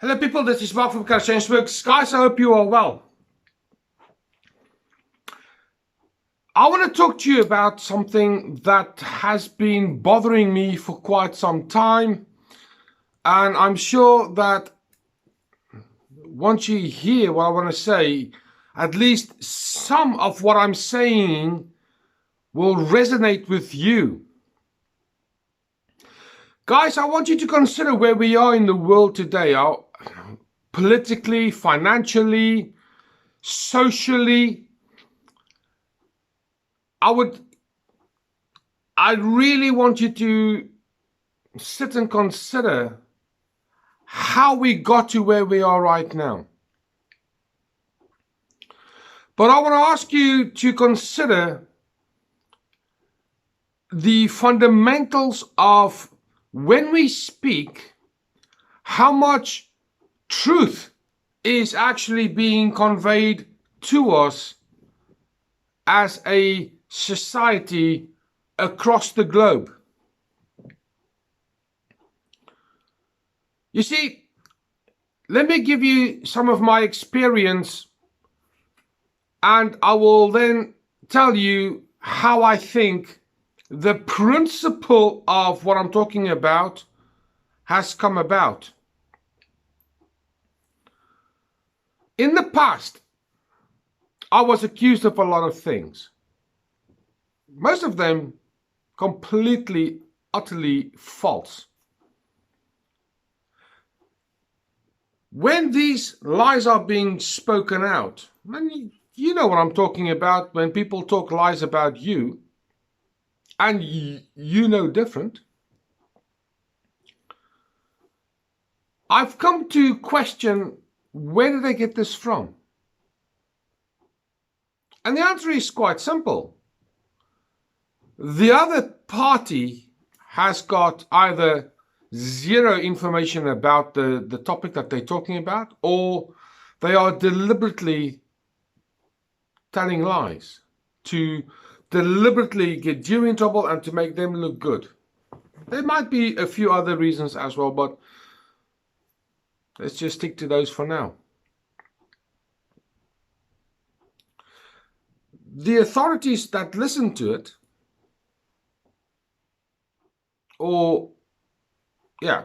Hello people, this is Mark from Kharischangeworks. Guys, I hope you are well. I want to talk to you about something that has been bothering me for quite some time. And I'm sure that once you hear what I want to say, at least some of what I'm saying will resonate with you. Guys, I want you to consider where we are in the world today. Politically, financially, socially. I really want you to sit and consider how we got to where we are right now. But I want to ask you to consider the fundamentals of when we speak, how much truth is actually being conveyed to us as a society across the globe. You see, let me give you some of my experience, and I will then tell you how I think the principle of what I'm talking about has come about. In the past, I was accused of a lot of things. Most of them completely, utterly false. When these lies are being spoken out, and you know what I'm talking about when people talk lies about you, and you know different, I've come to question, where did they get this from? And the answer is quite simple. The other party has got either zero information about the topic that they're talking about, or they are deliberately telling lies to deliberately get you in trouble and to make them look good. There might be a few other reasons as well, but let's just stick to those for now. The authorities that listen to it,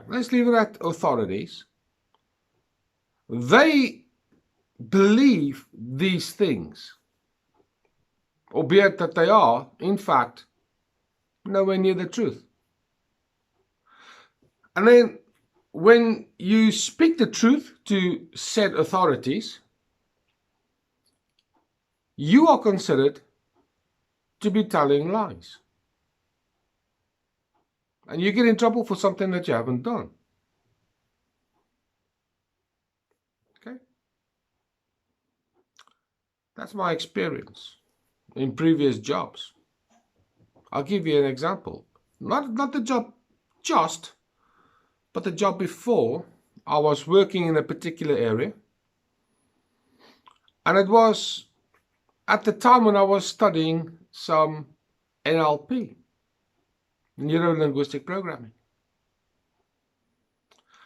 let's leave it at authorities, they believe these things, albeit that they are, in fact, nowhere near the truth. And then when you speak the truth to said authorities, you are considered to be telling lies. And you get in trouble for something that you haven't done. Okay? That's my experience in previous jobs. I'll give you an example. Not the job just, but the job before. I was working in a particular area. And it was at the time when I was studying some NLP, neuro-linguistic programming.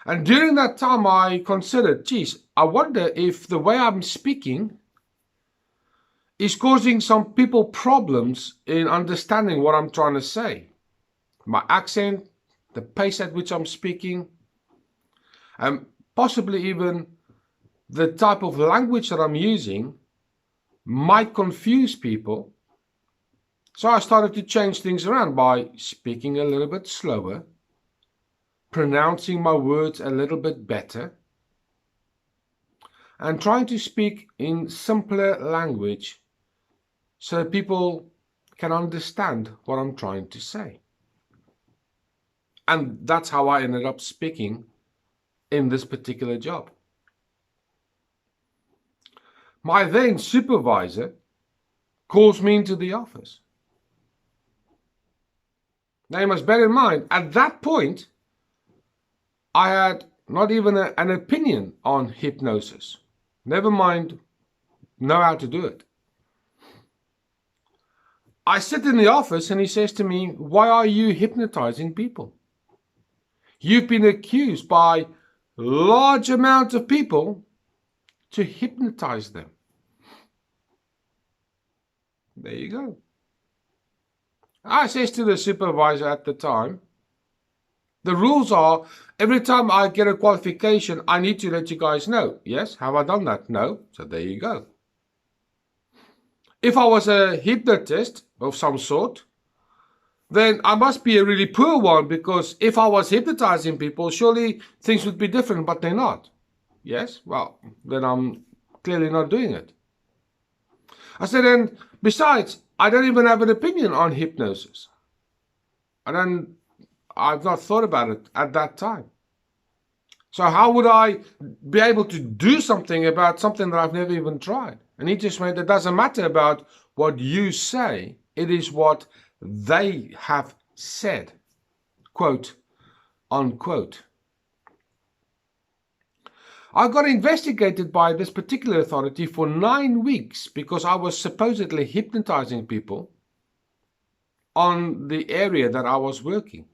And during that time I considered, geez, I wonder if the way I'm speaking is causing some people problems in understanding what I'm trying to say. My accent, the pace at which I'm speaking, and possibly even the type of language that I'm using might confuse people. So I started to change things around by speaking a little bit slower, pronouncing my words a little bit better, and trying to speak in simpler language so people can understand what I'm trying to say. And that's how I ended up speaking in this particular job. My then supervisor calls me into the office. Now you must bear in mind, at that point, I had not even an opinion on hypnosis. Never mind know how to do it. I sit in the office and he says to me, why are you hypnotizing people? You've been accused by large amount of people to hypnotize them. There you go. I says to the supervisor at the time, the rules are, every time I get a qualification, I need to let you guys know. Yes, have I done that? No. So there you go. If I was a hypnotist of some sort, then I must be a really poor one, because if I was hypnotizing people, surely things would be different, but they're not. Yes? Well, then I'm clearly not doing it. I said, and besides, I don't even have an opinion on hypnosis. I've not thought about it at that time. So how would I be able to do something about something that I've never even tried? And he just went, it doesn't matter about what you say, it is what they have said, quote unquote. I got investigated by this particular authority for 9 weeks because I was supposedly hypnotizing people on the area that I was working.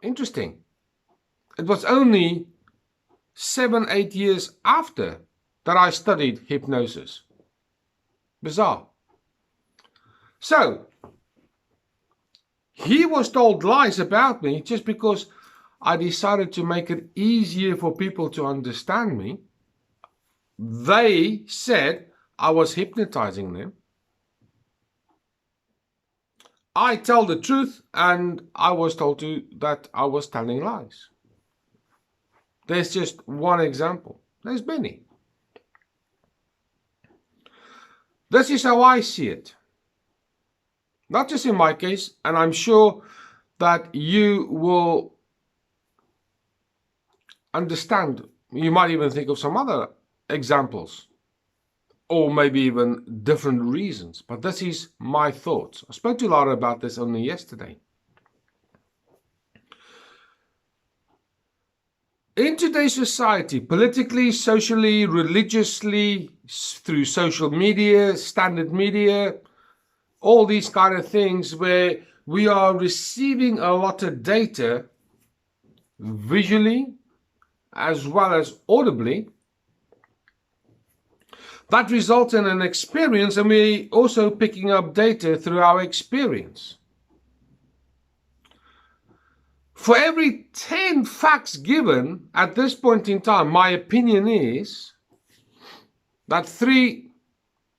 Interesting. It was only 7-8 years after that I studied hypnosis. Bizarre. So, he was told lies about me just because I decided to make it easier for people to understand me. They said I was hypnotizing them. I tell the truth, and I was told that I was telling lies. There's just one example. There's many. This is how I see it. Not just in my case, and I'm sure that you will understand. You might even think of some other examples, or maybe even different reasons. But this is my thoughts. I spoke to Lara about this only yesterday. In today's society, politically, socially, religiously, through social media, standard media, all these kind of things where we are receiving a lot of data visually as well as audibly, that results in an experience, and we're also picking up data through our experience. For every 10 facts given at this point in time, my opinion is that 3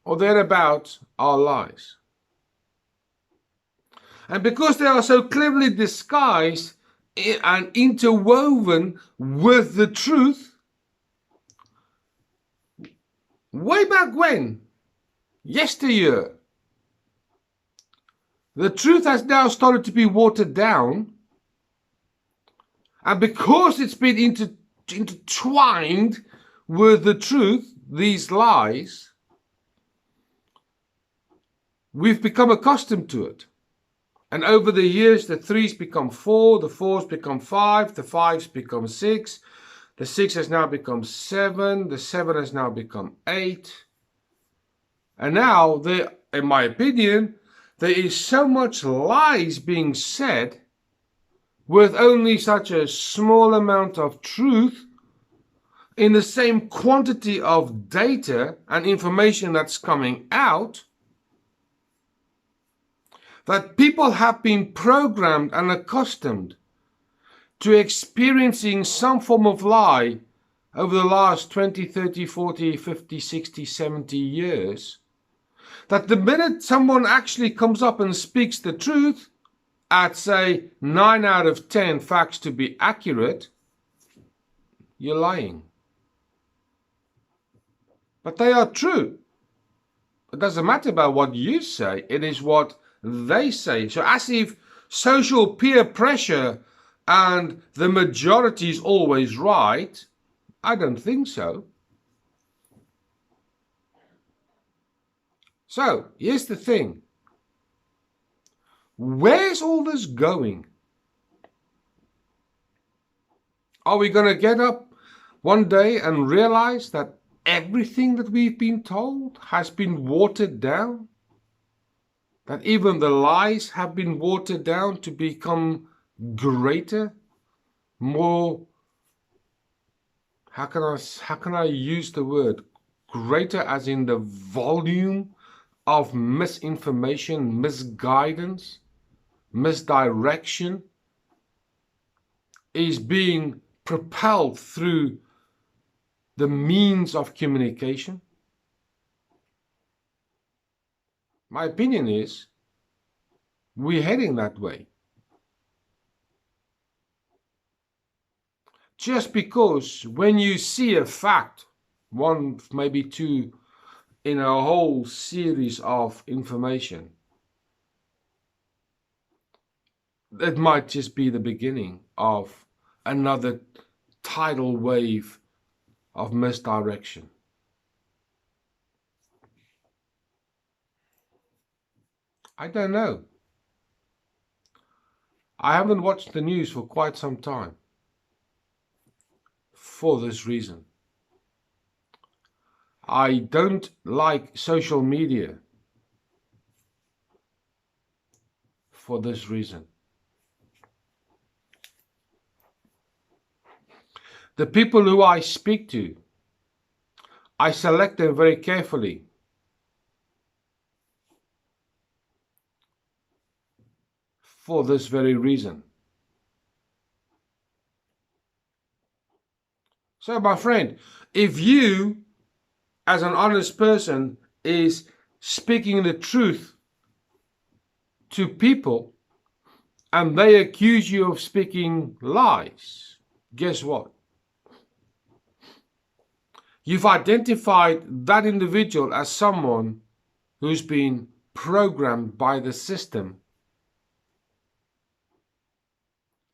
or thereabouts are lies. And because they are so cleverly disguised and interwoven with the truth, way back when, yesteryear, the truth has now started to be watered down. And because it's been intertwined with the truth, these lies, we've become accustomed to it. And over the years, the 3's become 4, the 4's become 5, the 5's become 6, the 6 has now become 7, the 7 has now become 8. And now, there, in my opinion, there is so much lies being said with only such a small amount of truth in the same quantity of data and information that's coming out, that people have been programmed and accustomed to experiencing some form of lie over the last 20, 30, 40, 50, 60, 70 years, that the minute someone actually comes up and speaks the truth, at say 9 out of 10 facts to be accurate, you're lying. But they are true. It doesn't matter about what you say, it is what they say. So as if social peer pressure and the majority is always right, I don't think so. So here's the thing. Where's all this going? Are we going to get up one day and realize that everything that we've been told has been watered down? That even the lies have been watered down to become greater, more, how can I use the word greater, as in the volume of misinformation, misguidance, misdirection is being propelled through the means of communication? My opinion is we're heading that way. Just because when you see a fact, one, maybe two, in a whole series of information, it might just be the beginning of another tidal wave of misdirection. I don't know. I haven't watched the news for quite some time for this reason. I don't like social media for this reason. The people who I speak to, I select them very carefully. For this very reason. So my friend, if you, as an honest person, is speaking the truth to people and they accuse you of speaking lies, guess what? You've identified that individual as someone who's been programmed by the system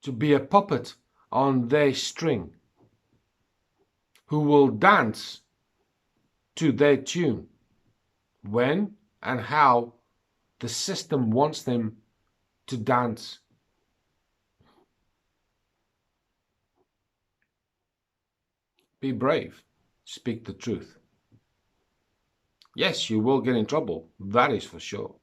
to be a puppet on their string, who will dance to their tune when and how the system wants them to dance. Be brave. Speak the truth. Yes, you will get in trouble. That is for sure.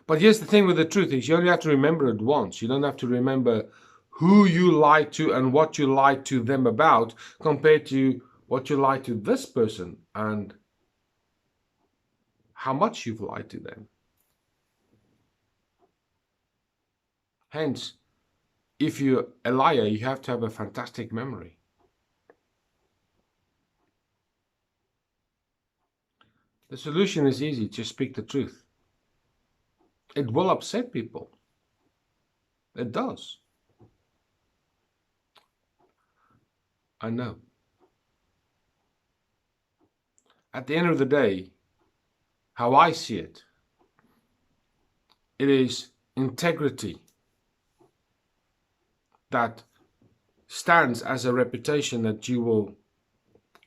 But here's the thing with the truth is you only have to remember it once. You don't have to remember who you lied to and what you lied to them about compared to what you lied to this person and how much you've lied to them. Hence, if you're a liar, you have to have a fantastic memory. The solution is easy. Just speak the truth. It will upset people. It does. I know. At the end of the day, how I see it, it is integrity that stands as a reputation that you will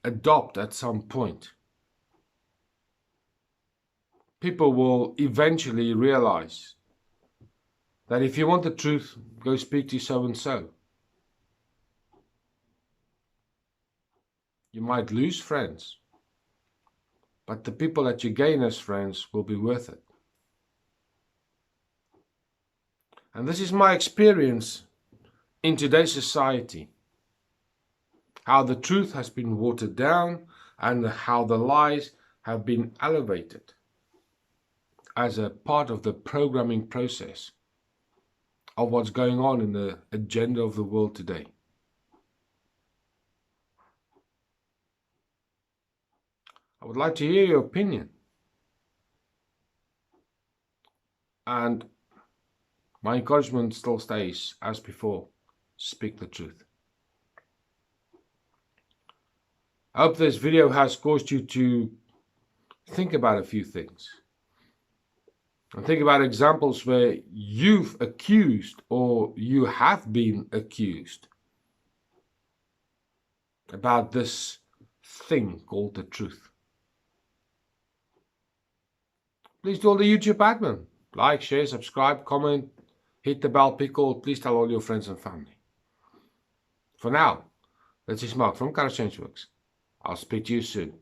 adopt at some point. People will eventually realize that if you want the truth, go speak to so and so. You might lose friends, but the people that you gain as friends will be worth it. And this is my experience in today's society. How the truth has been watered down and how the lies have been elevated as a part of the programming process of what's going on in the agenda of the world today. I would like to hear your opinion. And my encouragement still stays as before. Speak the truth. I hope this video has caused you to think about a few things. And think about examples where you've accused or you have been accused about this thing called the truth. Please do all the YouTube admin. Like, share, subscribe, comment, hit the bell pickle. Please tell all your friends and family. For now, this is Mark from Kharischangeworks. I'll speak to you soon.